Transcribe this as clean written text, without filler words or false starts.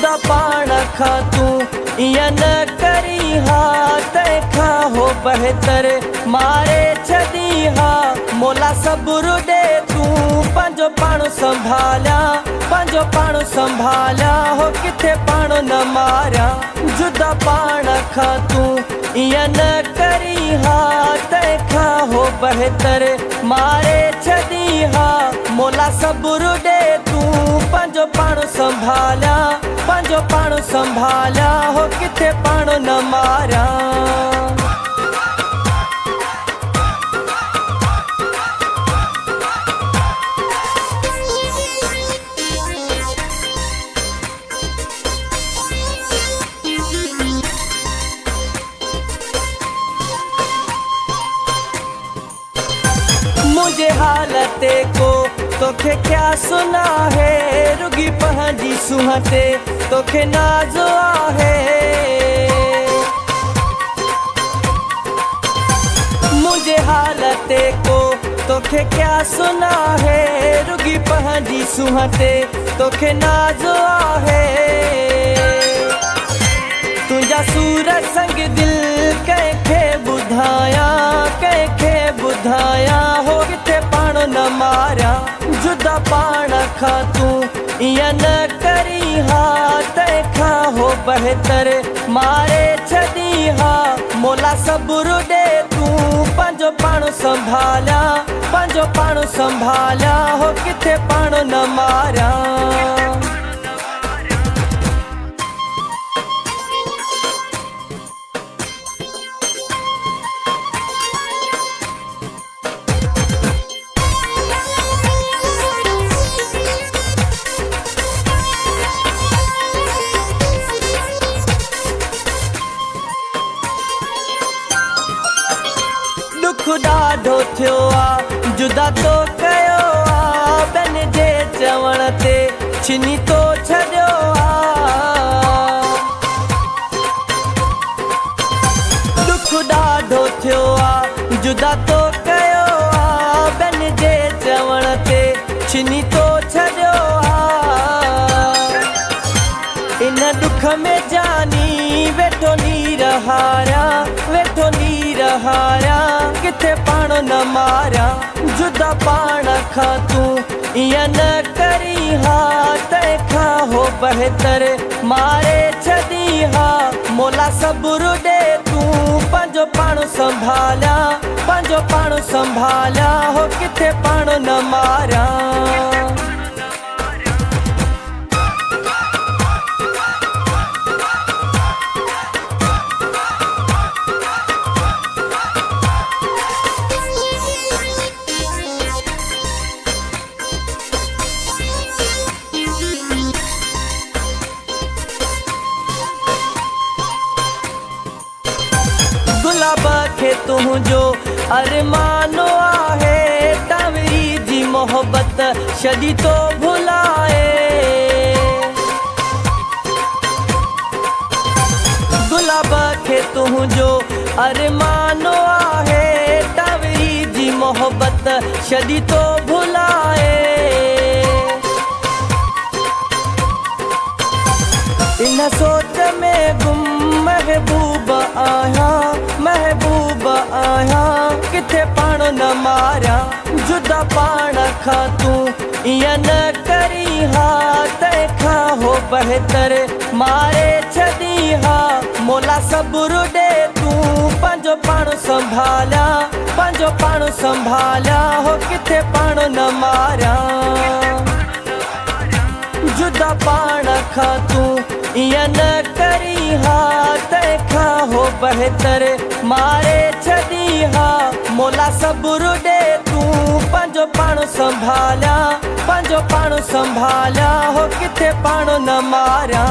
जुदा पाण खां तूं ईअं न करी हा, तंहिंखां हो बहितर मारे छॾी हा। मोला सबुरु ॾे तूं पंहिंजो पाण संभालिया, पंहिंजो पाण संभालिया हो किथे पाण न मारिया। जुदा पाण खां तूं ईअं न करी हा, तंहिंखां हो बहितर मारे छॾी हा। मोला सबुरु ॾे तूं पंहिंजो पाण संभालिया, पंहिंजो पाण संभालिया हो किथे पाण न मारिया। मुझे हालत को तोखे क्या सुना है, रुगी पंहिंजी सुहते तोखे नाज़ो आहे। मुझे हालत को तोखे क्या सुना है, रुगी पंहिंजी सुहते तोखे नाज़ो आहे। तुंहिंजा सूर संग दिल कंहिंखे ॿुधाया, कंहिंखे ॿुधाया हो किथे पाण न मारिया। जुदा पाण खां तूं ईअं न करी हा, तंहिंखां हो बहितर मारे छॾी हा। मोला सबुरु ॾे तूं पंहिंजो पाण संभालिया, पंहिंजो पाण संभालिया हो किथे पाण न मारिया। ॾाढो थियो आ जुदा तो कयो आ, ॿियनि जे चवण ते छिनी तो छॾियो आ। दुख ॾाढो थियो आ जुदा तो कयो आ, ॿियनि जे चवण ते छिनी तो छॾियो आ। इन दुख में जानी वेठो नीर हारिया, वेठो नीर हारिया किथे पाण न मारिया। जुदा पाण खां तूं ईअं न करी हा, तंहिंखां हो बहितर मारे छॾी हा। मोला सबुरु ॾे तूं पंहिंजो पाण संभालिया, पंहिंजो पाण संभालिया हो किथे पाण न मारिया। गुलाब खे तुंहिंजो अरमानो आहे, तवरी जी मोहब्बत छॾी तो भुलाए। गुलाब खे तुंहिंजो अरमानो आहे, तवरी जी मोहब्बत छॾी तो भुलाए। इन सोच में गुम महबूब आहियां, महबूब आहियां किथे पाण न मारिया। जुदा पाण खां तूं ईअं न करी हा, तंहिंखां हो बहितर मारे छॾी हा। मोला सबुरु ॾे तूं पंहिंजो पाण संभालिया, पंहिंजो पाण संभालिया हो किथे पाण न मारिया। जुदा पाण खां तूं ईअं न करी हा, तंहिंखां हो बहितर मारे छॾी हा। मोला सबुरु ॾे तूं पंहिंजो पाण संभालिया, पंहिंजो पाण संभालिया हो किथे पाण न मारिया।